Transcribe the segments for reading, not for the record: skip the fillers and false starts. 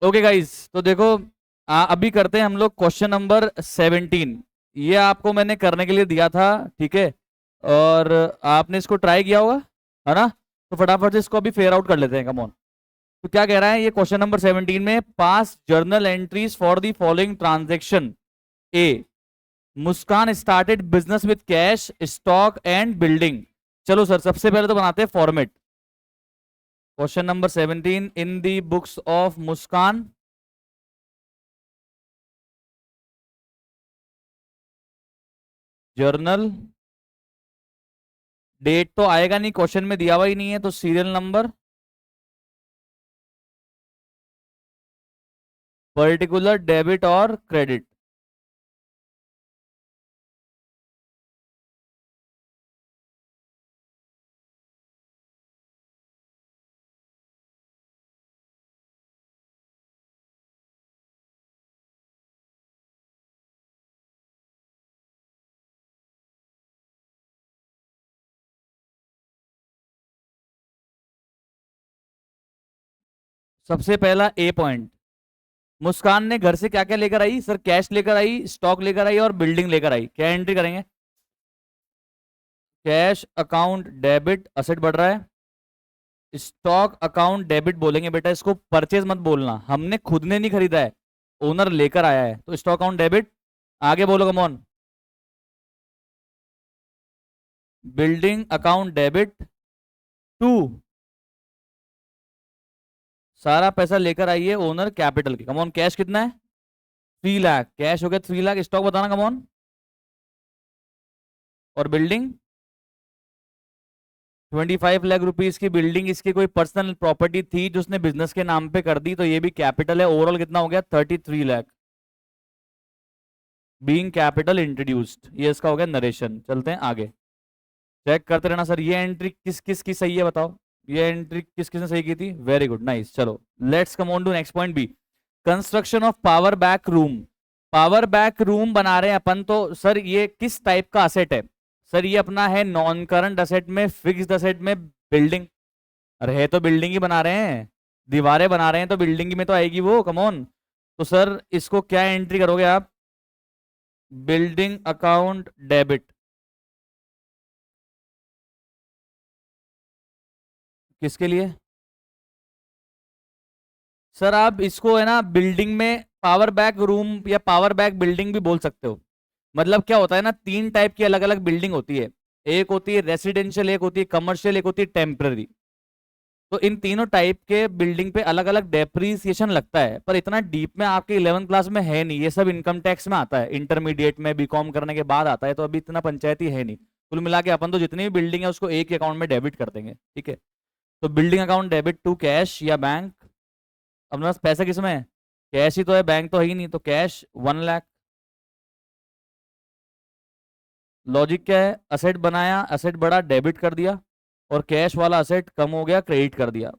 Okay guys, तो देखो अभी करते हैं हम लोग क्वेश्चन नंबर 17। ये आपको मैंने करने के लिए दिया था, ठीक है। और आपने इसको ट्राई किया होगा, है ना। तो फटाफट से इसको अभी फेयर आउट कर लेते हैं, कम ऑन। तो क्या कह रहा है ये क्वेश्चन नंबर 17 में, pass journal entries for the following transaction. A, Muskan started business with cash, stock and building. चलो सर, सबसे पहले तो बनाते हैं format. Question number 17, in the books of Muskan, journal, date तो आएगा नहीं, क्वेश्चन में दिया हुआ ही नहीं है, तो सीरियल नंबर, पर्टिकुलर डेबिट और क्रेडिट। सबसे पहला ए पॉइंट, मुस्कान ने घर से क्या क्या लेकर आई सर? कैश लेकर आई, स्टॉक लेकर आई और बिल्डिंग लेकर आई। क्या एंट्री करेंगे? कैश अकाउंट डेबिट, असेट बढ़ रहा है। स्टॉक अकाउंट डेबिट बोलेंगे बेटा, इसको परचेज मत बोलना, हमने खुद ने नहीं खरीदा है, ओनर लेकर आया है, तो स्टॉक अकाउंट डेबिट। आगे बोलो come on. Building account debit to, सारा पैसा लेकर आइए ओनर कैपिटल के। कमॉन, कैश कितना है? 3 लाख, कैश हो गया 3 लाख। स्टॉक बताना कमॉन। और बिल्डिंग 25 लाख रुपीज की बिल्डिंग, इसकी कोई पर्सनल प्रॉपर्टी थी जो उसने बिजनेस के नाम पे कर दी, तो ये भी कैपिटल है। ओवरऑल कितना हो गया? 33 लाख, बीइंग कैपिटल इंट्रोड्यूस्ड। ये इसका हो गया नरेशन। चलते हैं आगे, चेक करते रहना सर ये एंट्री किस किस की सही है, बताओ ये एंट्री किस किसने सही की थी। Very good, nice. चलो let's come on to next point B, construction of power back room. Power back room बना रहे हैं अपन, तो सर ये किस टाइप का असेट है? सर ये अपना है नॉन करंट असेट में, फिक्स्ड असेट में, बिल्डिंग। अरे है तो बिल्डिंग ही बना रहे हैं, दीवारें बना रहे हैं, तो बिल्डिंग में तो आएगी वो, कम ऑन। तो सर इसको क्या एंट्री करोगे आप? Building account debit. किसके लिए? सर आप इसको है ना बिल्डिंग में पावर बैक रूम या पावर बैक बिल्डिंग भी बोल सकते हो। मतलब क्या होता है ना, 3 टाइप की अलग अलग बिल्डिंग होती है। एक होती है रेसिडेंशियल, एक होती है कमर्शियल, एक होती है टेम्पररी। तो इन तीनों टाइप के बिल्डिंग पे अलग अलग डेप्रीसिएशन लगता है, पर इतना डीप में आपके 11th क्लास में है नहीं, ये सब इनकम टैक्स में आता है, इंटरमीडिएट में बीकॉम करने के बाद आता है, तो अभी इतना पंचायती है नहीं। कुल मिला के अपन तो जितनी भी बिल्डिंग है उसको एक ही अकाउंट में डेबिट कर देंगे, ठीक है। तो building account debit to cash या बैंक। अपने पास पैसा किस में है? कैश ही तो है, बैंक तो है ही नहीं, तो कैश 1 लाख। लॉजिक क्या है? असेट बनाया, असेट बढ़ा, डेबिट कर दिया, और कैश वाला असेट कम हो गया, क्रेडिट कर दिया।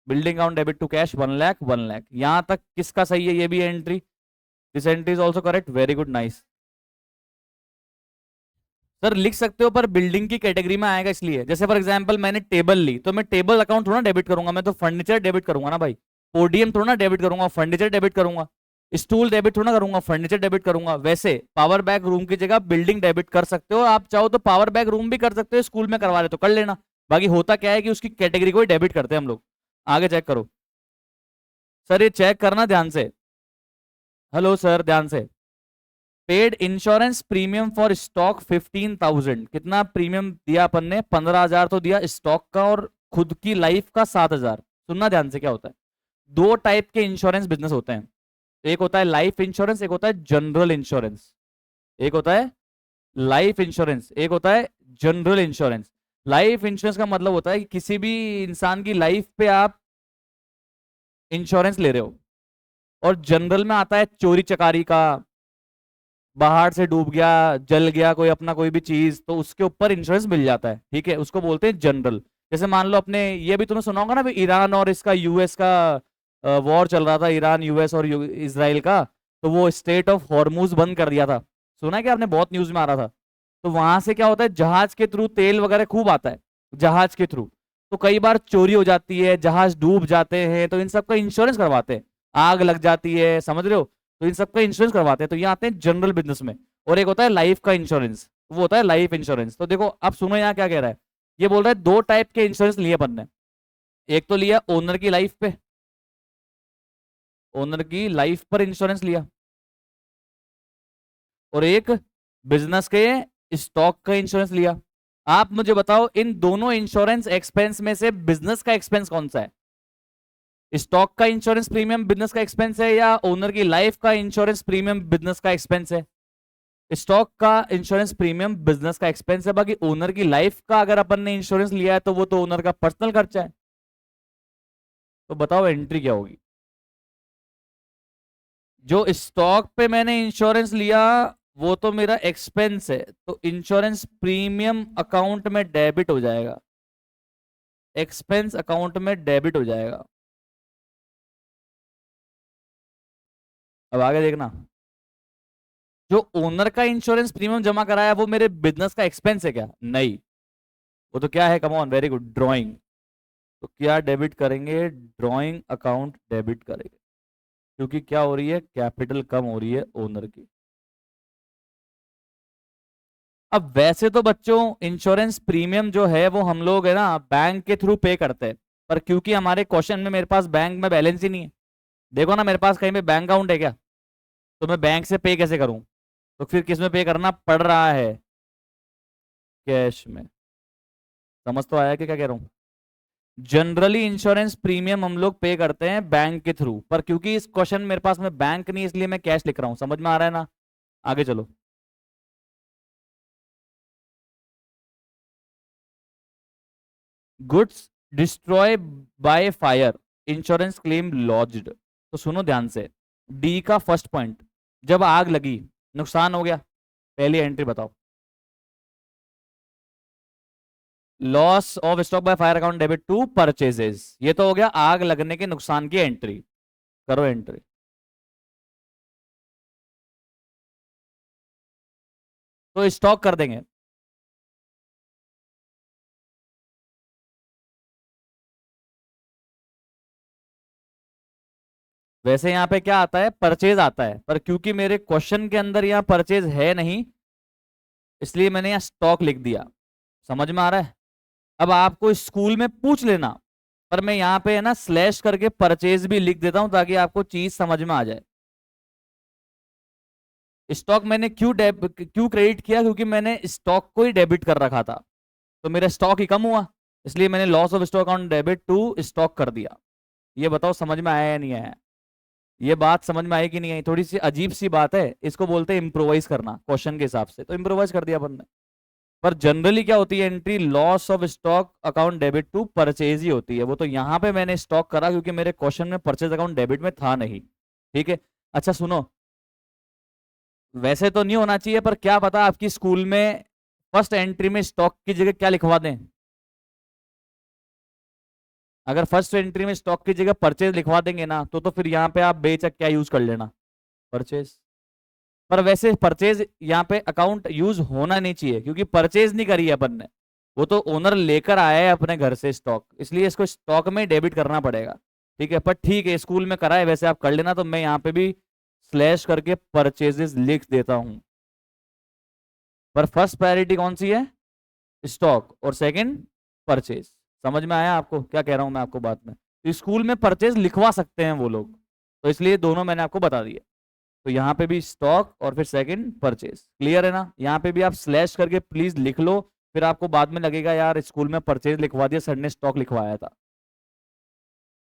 Building account debit to cash 1 lakh, 1 lakh. यहां तक किसका सही है? ये भी entry, this entry is also correct. Very good, nice. Sir लिख सकते हो, पर बिल्डिंग की कैटेगरी में आएगा, इसलिए जैसे फॉर एग्जांपल मैंने टेबल ली, तो मैं टेबल अकाउंट थोड़ा डेबिट करूंगा, मैं तो फर्नीचर डेबिट करूंगा ना भाई। पोडियम थोड़ा डेबिट करूंगा, फर्नीचर डेबिट करूंगा। स्टूल डेबिट थोड़ा करूंगा, फर्नीचर डेबिट करूंगा। वैसे पावर बैक रूम की जगह बिल्डिंग डेबिट कर सकते हो, आप चाहो तो पावर बैक रूम भी कर सकते हो, स्कूल में करवा रहे तो कर लेना। बाकी होता क्या है कि उसकी कैटेगरी को ही डेबिट करते हैं हम लोग। आगे चेक करो सर, ये चेक करना ध्यान से। हेलो सर, ध्यान से। Paid insurance premium for stock 15,000। कितना प्रीमियम दिया अपन ने? 15,000 तो दिया स्टॉक का, और खुद की लाइफ का 7,000। सुनना ध्यान से, क्या होता है, 2 टाइप के इंश्योरेंस बिजनेस होते हैं। एक होता है लाइफ इंश्योरेंस, एक होता है जनरल इंश्योरेंस। एक होता है लाइफ इंश्योरेंस, एक होता है जनरल इंश्योरेंस। लाइफ इंश्योरेंस का मतलब होता है कि किसी भी इंसान की लाइफ पे आप इंश्योरेंस ले रहे हो। और जनरल में आता है चोरी चकारी का, बाहर से डूब गया, जल गया कोई अपना कोई भी चीज, तो उसके ऊपर इंश्योरेंस मिल जाता है, ठीक है, उसको बोलते हैं जनरल। जैसे मान लो अपने ये भी तुमने सुना होगा ना, ईरान और इसका यूएस का वॉर चल रहा था, ईरान यूएस और इसराइल का। तो वो स्टेट ऑफ हॉर्मूज बंद कर दिया था, सुना है क्या आपने? बहुत न्यूज में आ रहा था। तो वहां से क्या होता है, जहाज के थ्रू तेल वगैरह खूब आता है, जहाज के थ्रू। तो कई बार चोरी हो जाती है, जहाज डूब जाते हैं, तो इन सब का इंश्योरेंस करवाते हैं। आग लग जाती है, समझ रहे हो, तो इन सबका इंश्योरेंस करवाते हैं। तो ये आते हैं जनरल बिजनेस में। और एक होता है लाइफ का इंश्योरेंस, वो होता है लाइफ इंश्योरेंस। तो देखो अब सुनो यहाँ क्या कह रहा है, ये बोल रहा है दो टाइप के इंश्योरेंस लिए अपन ने। एक तो लिया ओनर की लाइफ पे, ओनर की लाइफ पर इंश्योरेंस लिया, और एक बिजनेस के स्टॉक का इंश्योरेंस लिया। आप मुझे बताओ इन दोनों इंश्योरेंस एक्सपेंस में से बिजनेस का एक्सपेंस कौन सा है? स्टॉक का इंश्योरेंस प्रीमियम बिजनेस का एक्सपेंस है, या ओनर की लाइफ का इंश्योरेंस प्रीमियम बिजनेस का एक्सपेंस है? स्टॉक का इंश्योरेंस प्रीमियम बिजनेस का एक्सपेंस है, बाकी ओनर की लाइफ का अगर अपन ने इंश्योरेंस लिया है तो वो तो ओनर का पर्सनल खर्चा है। तो बताओ एंट्री क्या होगी? जो स्टॉक पे मैंने इंश्योरेंस लिया वो तो मेरा एक्सपेंस है, तो इंश्योरेंस प्रीमियम अकाउंट में डेबिट हो जाएगा, एक्सपेंस अकाउंट में डेबिट हो जाएगा। अब आगे देखना, जो ओनर का इंश्योरेंस प्रीमियम जमा कराया वो मेरे बिजनेस का एक्सपेंस है क्या? नहीं, वो तो क्या है, come on, very good, drawing. तो क्या डेबिट करेंगे? ड्राइंग अकाउंट डेबिट करेंगे, क्योंकि क्या हो रही है, कैपिटल कम हो रही है ओनर की। अब वैसे तो बच्चों इंश्योरेंस प्रीमियम जो है वो हम लोग है ना बैंक के थ्रू पे करते हैं, पर क्योंकि हमारे क्वेश्चन में मेरे पास बैंक में बैलेंस ही नहीं है, देखो ना मेरे पास कहीं पे बैंक अकाउंट है क्या, तो मैं बैंक से पे कैसे करूं? तो फिर किस में पे करना पड़ रहा है? कैश में। समझ तो आया कि क्या कह रहा हूं? जनरली इंश्योरेंस प्रीमियम हम लोग पे करते हैं बैंक के थ्रू, पर क्योंकि इस क्वेश्चन मेरे पास में बैंक नहीं, इसलिए मैं कैश लिख रहा हूं। समझ में आ रहा है ना? आगे चलो। Goods destroy by fire, insurance claim lodged. तो सुनो ध्यान से, डी का फर्स्ट पॉइंट, जब आग लगी नुकसान हो गया, पहली एंट्री बताओ। Loss of stock by fire account debit to purchases, ये तो हो गया आग लगने के नुकसान की एंट्री। करो एंट्री। तो स्टॉक कर देंगे। वैसे यहाँ पे क्या आता है, परचेज आता है, पर क्योंकि मेरे क्वेश्चन के अंदर यहाँ परचेज है नहीं, इसलिए मैंने यहाँ स्टॉक लिख दिया। समझ में आ रहा है? अब आपको स्कूल में पूछ लेना, पर मैं यहाँ पे है ना स्लैश करके परचेज भी लिख देता हूं ताकि आपको चीज समझ में आ जाए। स्टॉक मैंने क्यों क्रेडिट किया, क्योंकि मैंने स्टॉक को ही डेबिट कर रखा था, तो मेरा स्टॉक ही कम हुआ, इसलिए मैंने loss of stock account debit to stock कर दिया। ये बताओ समझ में आया या नहीं आया? ये बात समझ में आई कि नहीं आई? थोड़ी सी अजीब सी बात है, इसको बोलते हैं इम्प्रोवाइज करना क्वेश्चन के हिसाब से, तो इम्प्रोवाइज कर दिया अपन ने। पर जनरली क्या होती है entry, loss of stock account debit to purchase ही होती है। वो तो यहाँ पे मैंने स्टॉक करा क्योंकि मेरे क्वेश्चन में परचेज अकाउंट डेबिट में था नहीं। ठीक है। अच्छा सुनो, वैसे तो नहीं होना चाहिए, पर क्या पता आपकी स्कूल में फर्स्ट एंट्री में स्टॉक की जगह क्या लिखवा दें। अगर फर्स्ट एंट्री में स्टॉक की जगह परचेज लिखवा देंगे ना, तो फिर यहाँ पे आप बेचक क्या यूज कर लेना, परचेज। पर वैसे परचेज यहाँ पे अकाउंट यूज होना नहीं चाहिए, क्योंकि परचेज नहीं करी है अपन ने, वो तो ओनर लेकर आया है अपने घर से स्टॉक, इसलिए इसको स्टॉक में डेबिट करना पड़ेगा। ठीक है, पर ठीक है स्कूल में करा है वैसे आप कर लेना, तो मैं यहाँ पे भी स्लैश करके परचेजेस लिख देता हूं। पर फर्स्ट प्रायोरिटी कौन सी है, स्टॉक, और सेकंड परचेज। समझ में आया आपको क्या कह रहा हूं मैं आपको बात में? तो स्कूल में परचेज लिखवा सकते हैं वो लोग, तो इसलिए दोनों मैंने आपको बता दिए। तो यहाँ पे भी स्टॉक और फिर सेकंड परचेज, क्लियर है ना? यहाँ पे भी आप स्लैश करके प्लीज लिख लो, फिर आपको बाद में लगेगा यार स्कूल में परचेज लिखवा दिया सर ने, स्टॉक लिखवाया था।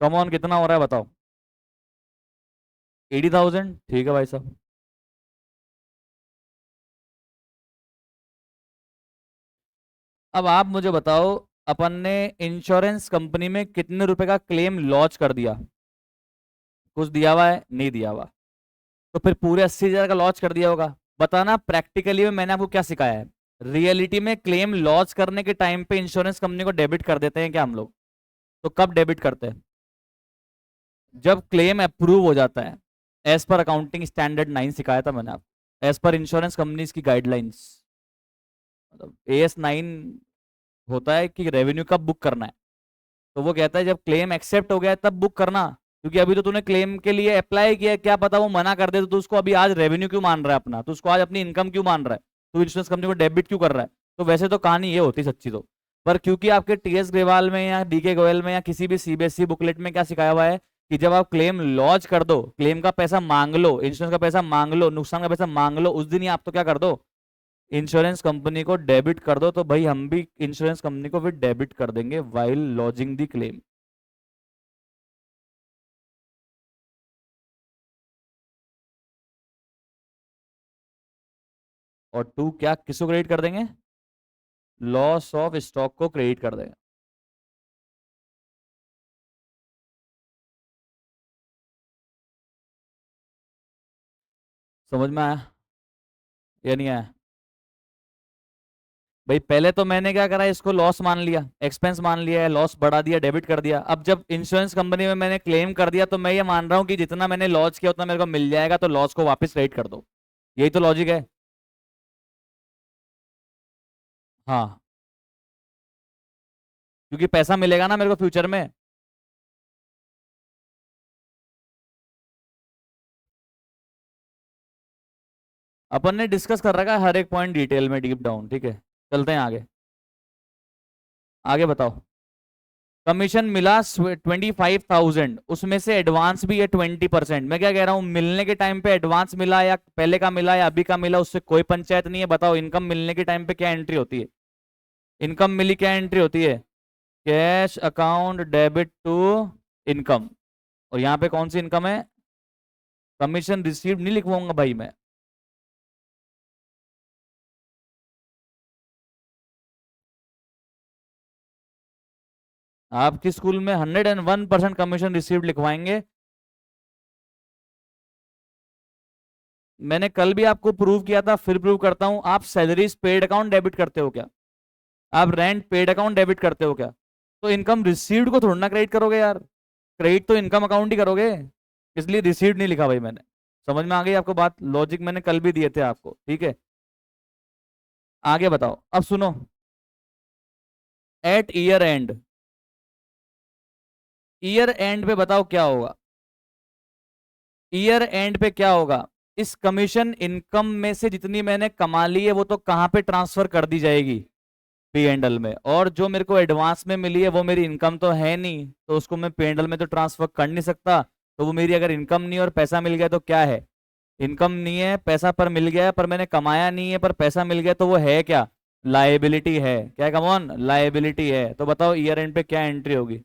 कम ऑन कितना हो रहा है बताओ? 80,000, ठीक है भाई साहब। अब आप मुझे बताओ, अपन ने इंश्योरेंस कंपनी में कितने रुपए का क्लेम लॉन्च कर दिया? कुछ दिया हुआ है? नहीं दिया हुआ। तो फिर पूरे 80,000 का लॉन्च कर दिया होगा। बताना प्रैक्टिकली में मैंने आपको क्या सिखाया है, रियलिटी में क्लेम लॉन्च करने के टाइम पे इंश्योरेंस कंपनी को डेबिट कर देते हैं क्या हम लोग? तो कब डेबिट करते हैं? जब क्लेम अप्रूव हो जाता है, एज पर अकाउंटिंग स्टैंडर्ड 9 सिखाया था मैंने आपको, एज पर इंश्योरेंस कंपनीज की गाइडलाइंस। मतलब AS9 होता है कि रेवेन्यू कब बुक करना है, तो वो कहता है जब क्लेम एक्सेप्ट हो गया है तब बुक करना, क्योंकि अभी तो तूने क्लेम के लिए अप्लाई किया है, क्या पता वो मना कर दे, तो तू उसको अभी आज रेवेन्यू क्यों मान रहा है अपना, तो उसको आज अपनी इनकम क्यों मान रहा है, तू इंश्योरेंस कंपनी को डेबिट क्यों कर रहा है। तो वैसे तो कहानी ये होती सच्ची तो, पर क्योंकि आपके टीएस ग्रेवाल में या डीके गोयल में या किसी भी सीबीएसई बुकलेट में क्या सिखाया हुआ है कि जब आप क्लेम लॉन्च कर दो, क्लेम का पैसा मांग लो, इंश्योरेंस का पैसा मांग लो, नुकसान का पैसा मांग लो, उस दिन ही आप तो क्या कर दो, इंश्योरेंस कंपनी को डेबिट कर दो। तो भाई हम भी इंश्योरेंस कंपनी को फिर डेबिट कर देंगे वाइल लॉजिंग दी क्लेम। और टू क्या किसको क्रेडिट कर देंगे, लॉस ऑफ स्टॉक को क्रेडिट कर देंगे। समझ में आया या नहीं आया। भाई पहले तो मैंने क्या करा, इसको लॉस मान लिया, एक्सपेंस मान लिया है, लॉस बढ़ा दिया, डेबिट कर दिया। अब जब इंश्योरेंस कंपनी में मैंने क्लेम कर दिया, तो मैं ये मान रहा हूँ कि जितना मैंने लॉस किया उतना मेरे को मिल जाएगा, तो लॉस को वापस क्रेडिट कर दो। यही तो लॉजिक है। हाँ, क्योंकि पैसा मिलेगा ना मेरे को फ्यूचर में। अपन ने डिस्कस कर रखा है हर एक पॉइंट डिटेल में, डीप डाउन, ठीक है। चलते हैं आगे। आगे बताओ। कमीशन मिला 25,000, उसमें से एडवांस भी है 20%। मैं क्या कह रहा हूँ, मिलने के टाइम पे एडवांस मिला या पहले का मिला या अभी का मिला, उससे कोई पंचायत नहीं है। बताओ इनकम मिलने के टाइम पे क्या एंट्री होती है, इनकम मिली क्या एंट्री होती है, cash account debit to income. और यहाँ पे कौन सी इनकम है, कमीशन रिसीव्ड नहीं लिखवाऊंगा भाई मैं। आपकी स्कूल में 101% कमीशन रिसीव्ड लिखवाएंगे। मैंने कल भी आपको प्रूव किया था, फिर प्रूव करता हूं। आप सैलरीज पेड अकाउंट डेबिट करते हो क्या, आप रेंट पेड अकाउंट डेबिट करते हो क्या, तो इनकम रिसीव्ड को थोड़ा ना क्रेडिट करोगे यार, क्रेडिट तो इनकम अकाउंट ही करोगे। इसलिए रिसीव्ड नहीं लिखा भाई मैंने। समझ में आ गई आपको बात, लॉजिक मैंने कल भी दिए थे आपको, ठीक है। आगे बताओ, अब सुनो। At year end, year end पे बताओ क्या होगा, ईयर एंड पे क्या होगा। इस कमीशन इनकम में से जितनी मैंने कमा ली है वो तो कहां पे ट्रांसफर कर दी जाएगी, पी एंड एल में। और जो मेरे को एडवांस में मिली है वो मेरी इनकम तो है नहीं, तो उसको मैं पी एंड एल में तो ट्रांसफर कर नहीं सकता। तो वो मेरी अगर इनकम नहीं और पैसा मिल गया तो क्या है, इनकम नहीं है, पैसा पर मिल गया है, पर मैंने कमाया नहीं है, पर पैसा मिल गया, तो वो है क्या, लाइबिलिटी है। क्या कम ऑन, लाइबिलिटी है। तो बताओ ईयर एंड पे क्या एंट्री होगी,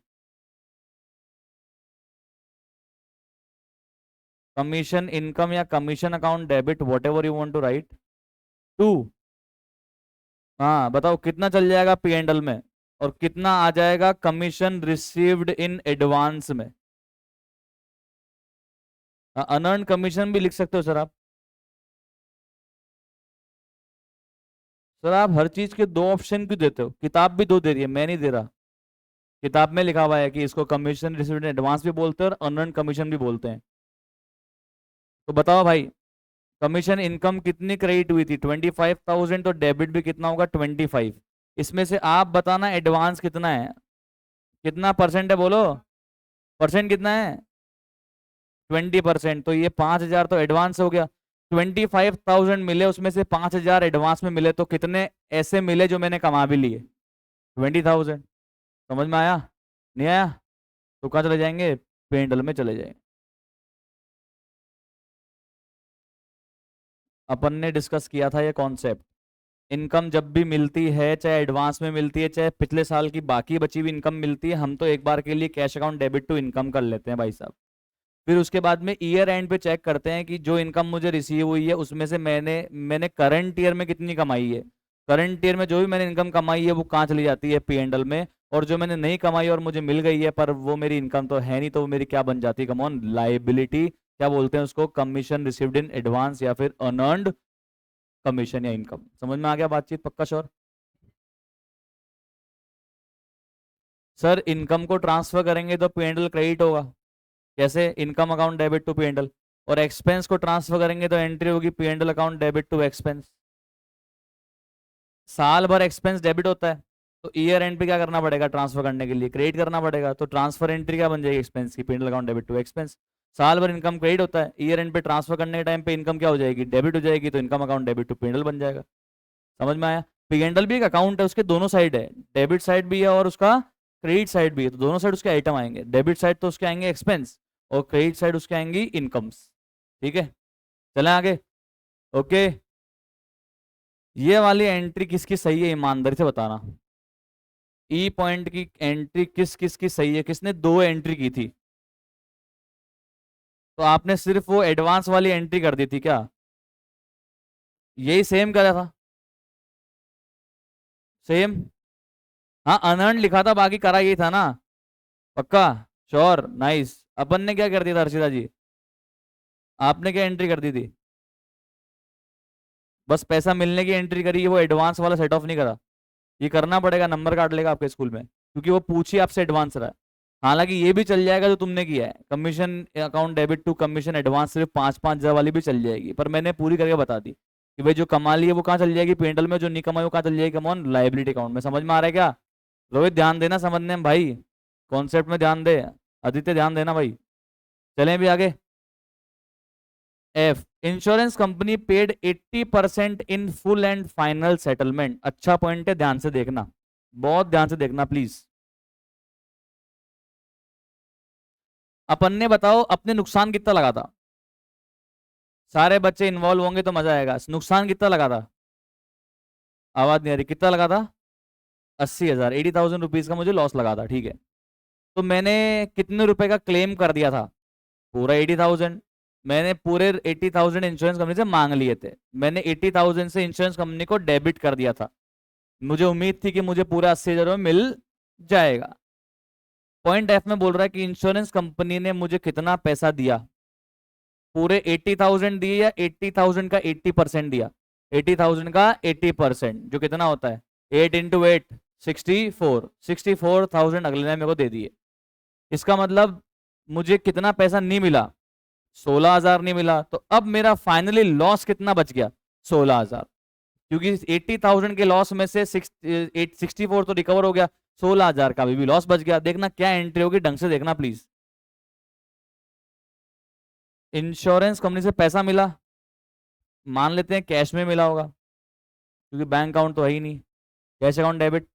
कमीशन इनकम या commission account debit, whatever you want to write. To, हाँ बताओ कितना चल जाएगा पी एंड एल में, और कितना आ जाएगा कमीशन रिसीव्ड इन एडवांस में। अनअर्न कमीशन भी लिख सकते हो सर आप। सर आप हर चीज के दो ऑप्शन क्यों देते हो, किताब भी दो दे रही है, मैं नहीं दे रहा। किताब में लिखा हुआ है कि इसको कमीशन रिसीव्ड इन एडवांस भी बोलते हैं और अनअर्न कमीशन भी बोलते हैं। तो बताओ भाई, कमीशन इनकम कितनी क्रेडिट हुई थी, 25,000, तो डेबिट भी कितना होगा, 25। इसमें से आप बताना एडवांस कितना है, कितना परसेंट है बोलो, परसेंट कितना है, 20%। तो ये 5,000 तो एडवांस हो गया। 25,000 मिले, उसमें से 5,000 एडवांस में मिले, तो कितने ऐसे मिले जो मैंने कमा भी लिए, 20,000। समझ में आया, नहीं आया। तो कहाँ चले जाएंगे, पेंडल में चले जाएंगे। अपन ने डिस्कस किया था ये कॉन्सेप्ट, इनकम जब भी मिलती है, चाहे एडवांस में मिलती है, चाहे पिछले साल की बाकी बची हुई इनकम मिलती है, हम तो एक बार के लिए cash account debit to income कर लेते हैं भाई साहब। फिर उसके बाद में ईयर एंड पे चेक करते हैं कि जो इनकम मुझे रिसीव हुई है उसमें से मैंने मैंने करंट ईयर में कितनी कमाई है, करंट ईयर में जो भी मैंने इनकम कमाई है वो कहाँ चली जाती है, पी एंड एल में। और जो मैंने नहीं कमाई और मुझे मिल गई है पर वो मेरी इनकम तो है नहीं, तो वो मेरी क्या बन जाती है, कम ऑन, लाइबिलिटी। क्या बोलते हैं उसको, कमीशन रिसीव्ड इन एडवांस या फिर अनअर्न्ड कमीशन या इनकम। समझ में आ गया बातचीत, पक्का श्योर। सर इनकम को ट्रांसफर करेंगे तो पी एंड एल क्रेडिट होगा, कैसे, income account debit to P and L. और एक्सपेंस को ट्रांसफर करेंगे तो एंट्री होगी P and L account debit to expense. साल भर एक्सपेंस डेबिट होता है, तो ईयर एंड पे क्या करना पड़ेगा, ट्रांसफर करने के लिए क्रेडिट करना पड़ेगा। तो ट्रांसफर एंट्री क्या बन जाएगी, एक्सपेंस की, P&L account debit to expense. साल भर इनकम क्रेडिट होता है, ईयर एंड पे ट्रांसफर करने के टाइम पे इनकम क्या हो जाएगी, डेबिट हो जाएगी, तो income account debit to P&L बन जाएगा। समझ में आया। P&L भी एक अकाउंट है, उसके दोनों साइड है, डेबिट साइड भी है और उसका क्रेडिट साइड भी है, तो दोनों साइड उसके आइटम आएंगे। डेबिट साइड तो उसके आएंगे एक्सपेंस, और क्रेडिट साइड उसके आएंगी इनकम्स। ठीक है, चलें आगे। ओके, ये वाली एंट्री किसकी सही है, ईमानदारी से बताना। ई पॉइंट की एंट्री किस किस की सही है, किसने दो एंट्री की थी। तो आपने सिर्फ वो एडवांस वाली एंट्री कर दी थी क्या, यही सेम करा था, सेम। हाँ अनर्न लिखा था, बाकी करा यही था ना, पक्का, श्योर, नाइस। अपन ने क्या कर दिया था हर्षिता जी, आपने क्या एंट्री कर दी थी, बस पैसा मिलने की एंट्री करी है, वो एडवांस वाला सेट ऑफ नहीं करा। ये करना पड़ेगा, नंबर काट लेगा आपके स्कूल में, क्योंकि वो पूछी आपसे एडवांस रहा है। हालांकि ये भी चल जाएगा जो तुमने किया है, commission account debit to commission advance, सिर्फ 5-5 हज़ार वाली भी चल जाएगी, पर मैंने पूरी करके बता दी कि भाई जो कमा ली है वो कहाँ चल जाएगी, P&L में, जो नहीं कमाई वो कहाँ चल जाएगी, कमॉन, लाइबिलिटी अकाउंट में। समझ में आ रहा है क्या, रोहित ध्यान देना समझने में भाई, कॉन्सेप्ट में ध्यान दे, आदित्य ध्यान देना भाई। चलें भी आगे। F, insurance company paid 80% in full and final settlement. अच्छा पॉइंट है, ध्यान से देखना, बहुत ध्यान से देखना प्लीज। अपन ने बताओ अपने नुकसान कितना लगा था, सारे बच्चे इन्वॉल्व होंगे तो मजा आएगा। नुकसान कितना लगा था, आवाज नहीं आ रही, कितना लगा था, 80,000, 80,000 रुपीज का मुझे लॉस लगा था, ठीक है। तो मैंने कितने रुपए का क्लेम कर दिया था, पूरा 80,000। मैंने पूरे 80,000 इंश्योरेंस कंपनी से मांग लिए थे, मैंने 80,000 से इंश्योरेंस कंपनी को डेबिट कर दिया था। मुझे उम्मीद थी कि मुझे पूरा 80,000 में मिल जाएगा। पॉइंट एफ में बोल रहा है कि इंश्योरेंस कंपनी ने मुझे कितना पैसा दिया, पूरे 80,000 दिए या 80,000 का 80% दिया, 80,000 का 80%, जो कितना होता है 8 × 8, 64,000 अगले ने मेरे को दे दिए। इसका मतलब मुझे कितना पैसा नहीं मिला, 16,000 नहीं मिला। तो अब मेरा फाइनली लॉस कितना बच गया, 16,000, क्योंकि 80,000 के लॉस में से 64 तो रिकवर हो गया, 16,000 का भी लॉस बच गया। देखना क्या एंट्री होगी, ढंग से देखना प्लीज। इंश्योरेंस कंपनी से पैसा मिला, मान लेते हैं कैश में मिला होगा, क्योंकि बैंक अकाउंट तो है ही नहीं, कैश अकाउंट डेबिट।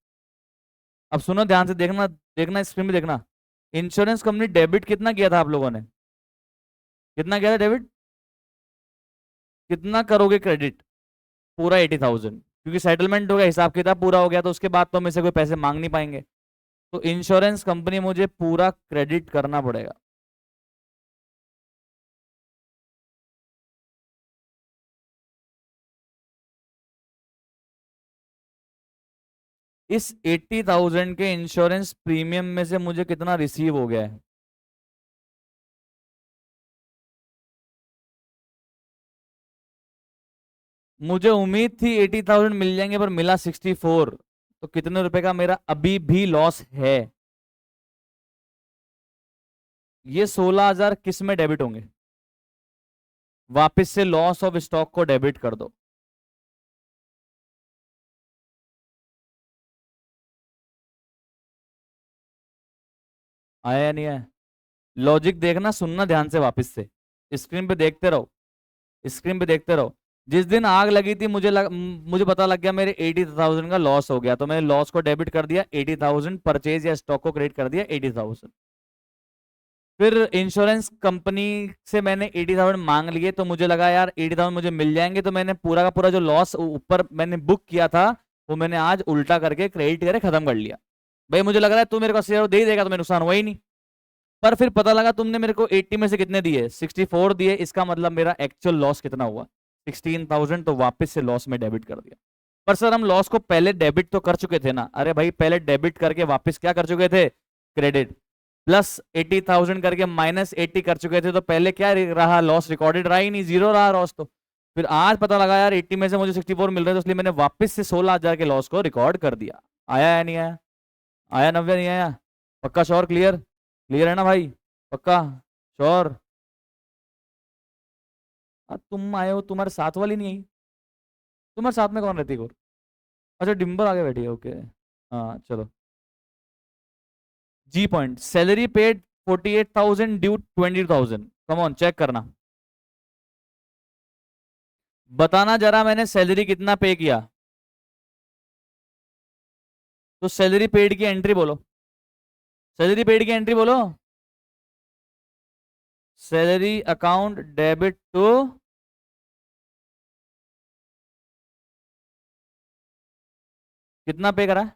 अब सुनो ध्यान से देखना, देखना स्क्रीन में देखना। इंश्योरेंस कंपनी डेबिट कितना किया था आप लोगों ने, कितना किया था डेबिट, कितना करोगे क्रेडिट, पूरा 80,000, क्योंकि सेटलमेंट हो गया, हिसाब किताब पूरा हो गया, तो उसके बाद तो मेरे से कोई पैसे मांग नहीं पाएंगे। तो इंश्योरेंस कंपनी मुझे पूरा क्रेडिट करना पड़ेगा। इस 80,000 के इंश्योरेंस प्रीमियम में से मुझे कितना रिसीव हो गया है, मुझे उम्मीद थी 80,000 मिल जाएंगे, पर मिला 64, तो कितने रुपए का मेरा अभी भी लॉस है। ये 16,000 किस में डेबिट होंगे, वापस से लॉस ऑफ स्टॉक को डेबिट कर दो। आया या नहीं आया, लॉजिक देखना, सुनना ध्यान से वापस से, स्क्रीन पे देखते रहो, स्क्रीन पे देखते रहो। जिस दिन आग लगी थी मुझे पता लग गया मेरे 80,000 का लॉस हो गया, तो मैंने लॉस को डेबिट कर दिया 80,000, परचेज या स्टॉक को क्रेडिट कर दिया 80,000। फिर इंश्योरेंस कंपनी से मैंने 80,000 मांग लिए, तो मुझे लगा यार 80,000 मुझे मिल जाएंगे, तो मैंने पूरा का पूरा जो लॉस ऊपर मैंने बुक किया था, वो मैंने आज उल्टा करके क्रेडिट करके खत्म कर लिया। भाई मुझे लग रहा है तू मेरे को 80,000 दे ही देगा, तो मेरा नुकसान हुआ ही नहीं। पर फिर पता लगा तुमने मेरे को 80 में से कितने दिए, 64 दिए, इसका मतलब मेरा एक्चुअल लॉस कितना हुआ, 16,000, तो वापस से लॉस में डेबिट कर दिया। पर सर हम लॉस को पहले डेबिट तो कर चुके थे ना, अरे भाई पहले डेबिट करके वापस क्या कर चुके थे, क्रेडिट, प्लस 80,000 करके -80 कर चुके थे, तो पहले क्या रहा, लॉस रिकॉर्डेड रहा ही नहीं, जीरो रहा लॉस। तो फिर आज पता लगा यार 80 में से मुझे 64 मिल रहे थे, इसलिए मैंने वापस से 16,000 के लॉस को रिकॉर्ड कर दिया। आया या नहीं आया, आया नव्या, नहीं आया, पक्का श्योर, क्लियर, क्लियर है ना भाई, पक्का श्योर। तुम आए हो, तुम्हारे साथ वाली नहीं आई, तुम्हारे साथ में कौन रहती है और, अच्छा डिम्बर आगे बैठी है, ओके। हाँ चलो। G point, salary paid 48,000 due 20,000। Come on check करना, बताना जरा मैंने सैलरी कितना पे किया। तो सैलरी पेड की एंट्री बोलो, सैलरी पेड की एंट्री बोलो। सैलरी अकाउंट डेबिट टू, कितना पे करा?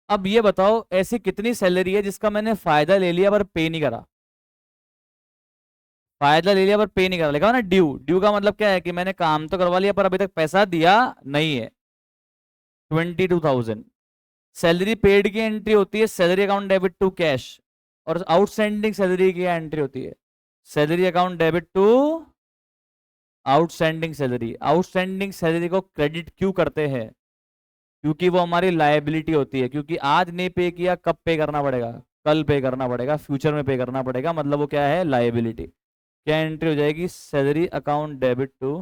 अब ये बताओ ऐसी कितनी सैलरी है जिसका मैंने फायदा ले लिया पर पे नहीं करा। फायदा ले लिया पर पे नहीं करा, लिखा हो ना ड्यू। ड्यू का मतलब क्या है कि मैंने काम तो करवा लिया पर अभी तक पैसा दिया नहीं है। 22,000। सैलरी पेड की एंट्री होती है salary account debit to cash, और आउटस्टैंडिंग सैलरी की एंट्री होती है salary account debit to outstanding salary. Outstanding salary को क्रेडिट क्यों करते हैं? क्योंकि वो हमारी लायबिलिटी होती है, क्योंकि आज नहीं पे किया कब पे करना पड़ेगा? कल पे करना पड़ेगा, फ्यूचर में पे करना पड़ेगा, मतलब वो क्या है? लायबिलिटी। क्या एंट्री हो जाएगी? Salary account debit to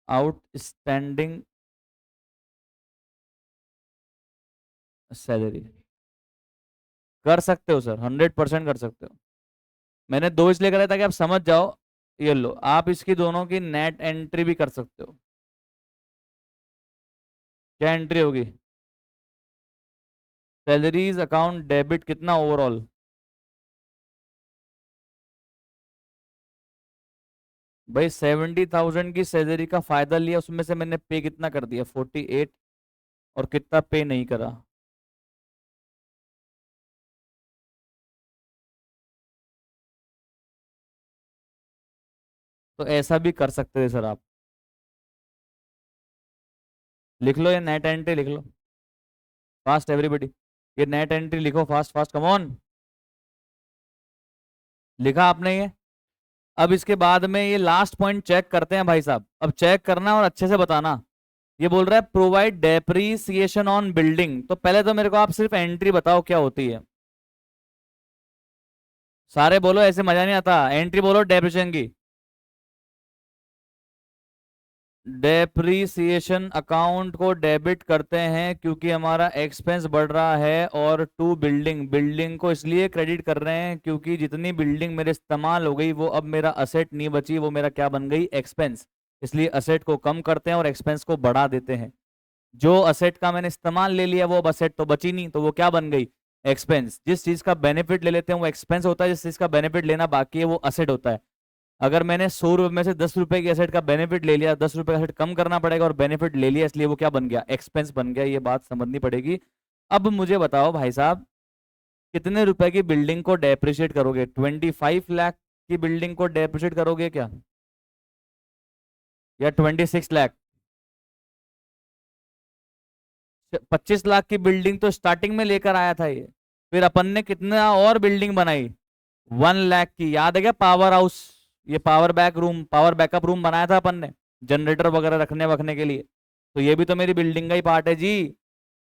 outstanding salary. कर सकते हो सर, 100% कर सकते हो। मैंने दो इसलिए कराया ताकि आप समझ जाओ। ये लो, आप इसकी दोनों की नेट एंट्री भी कर सकते हो। क्या एंट्री होगी? सैलरीज अकाउंट डेबिट कितना ओवरऑल? भाई 70,000 की सैलरी का फायदा लिया, उसमें से मैंने पे कितना कर दिया? 48। और कितना पे नहीं करा? तो ऐसा भी कर सकते थे सर आप। लिख लो ये नेट एंट्री लिख लो, फास्ट एवरीबॉडी। ये नेट एंट्री लिखो फास्ट फास्ट, कम ऑन। लिखा आपने ये? अब इसके बाद में ये लास्ट पॉइंट चेक करते हैं भाई साहब। अब चेक करना और अच्छे से बताना। ये बोल रहा है प्रोवाइड डेप्रीसिएशन ऑन बिल्डिंग, तो पहले तो मेरे को आप सिर्फ एंट्री बताओ क्या होती है। सारे बोलो, ऐसे मजा नहीं आता। एंट्री बोलो डेप्रिसिएशन की। डेप्रीसिएशन अकाउंट को डेबिट करते हैं क्योंकि हमारा एक्सपेंस बढ़ रहा है, और टू बिल्डिंग, बिल्डिंग को इसलिए क्रेडिट कर रहे हैं क्योंकि जितनी बिल्डिंग मेरे इस्तेमाल हो गई वो अब मेरा असेट नहीं बची, वो मेरा क्या बन गई? एक्सपेंस। इसलिए असेट को कम करते हैं और एक्सपेंस को बढ़ा देते हैं। जो असेट का मैंने इस्तेमाल ले लिया वो अब असेट तो बची नहीं, तो वो क्या बन गई? एक्सपेंस। जिस चीज का बेनिफिट ले लेते हैं वो एक्सपेंस होता है, जिस चीज का बेनिफिट लेना बाकी है वो असेट होता है। अगर मैंने 100 रुपए में से 10 रुपए की एसेट का बेनिफिट ले लिया, 10 रुपए का एसेट कम करना पड़ेगा और बेनिफिट ले लिया, इसलिए वो क्या बन गया? एक्सपेंस बन गया। ये बात समझनी पड़ेगी। अब मुझे बताओ भाई साहब, कितने रुपए की बिल्डिंग को डेप्रिशिएट करोगे? 25 लाख की बिल्डिंग को डेप्रिशिएट करोगे क्या, या 26 लाख? 25 लाख की बिल्डिंग तो स्टार्टिंग में लेकर आया था ये। फिर अपन ने कितना और बिल्डिंग बनाई? 1 लाख की, याद है क्या? पावर हाउस, ये power back room, power backup room बनाया था अपन ने, जनरेटर वगैरह रखने वखने के लिए। तो ये भी तो मेरी बिल्डिंग का ही पार्ट है जी।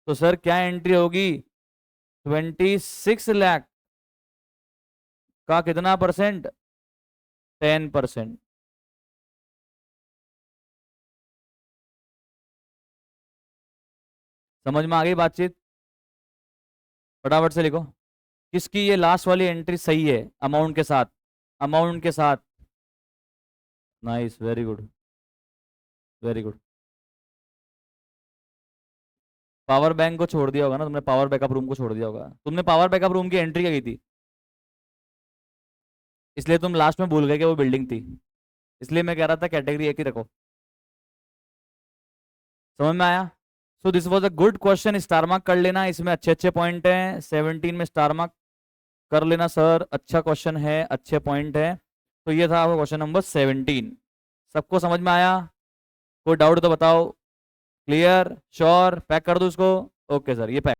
तो सर क्या एंट्री होगी? 26 लाख का कितना परसेंट? 10%। समझ में आ गई बातचीत? फटाफट से लिखो। किसकी ये लास्ट वाली एंट्री सही है? अमाउंट के साथ, अमाउंट के साथ। Nice, very good, very good. Power bank को छोड़ दिया होगा ना तुमने, पावर बैकअप रूम को छोड़ दिया होगा तुमने। पावर बैकअप रूम की एंट्री क्या की थी? इसलिए तुम लास्ट में भूल गए कि वो बिल्डिंग थी। इसलिए मैं कह रहा था कैटेगरी एक ही रखो। समझ में आया? So this was a good question, star mark कर लेना, इसमें अच्छे अच्छे पॉइंट हैं। 17 में स्टार मार्क कर लेना सर, अच्छा क्वेश्चन है, अच्छे पॉइंट है। तो ये था आपका क्वेश्चन नंबर 17। सबको समझ में आया? कोई डाउट तो बताओ। क्लियर? श्योर? पैक कर दूं इसको? ओके सर, ये पैक।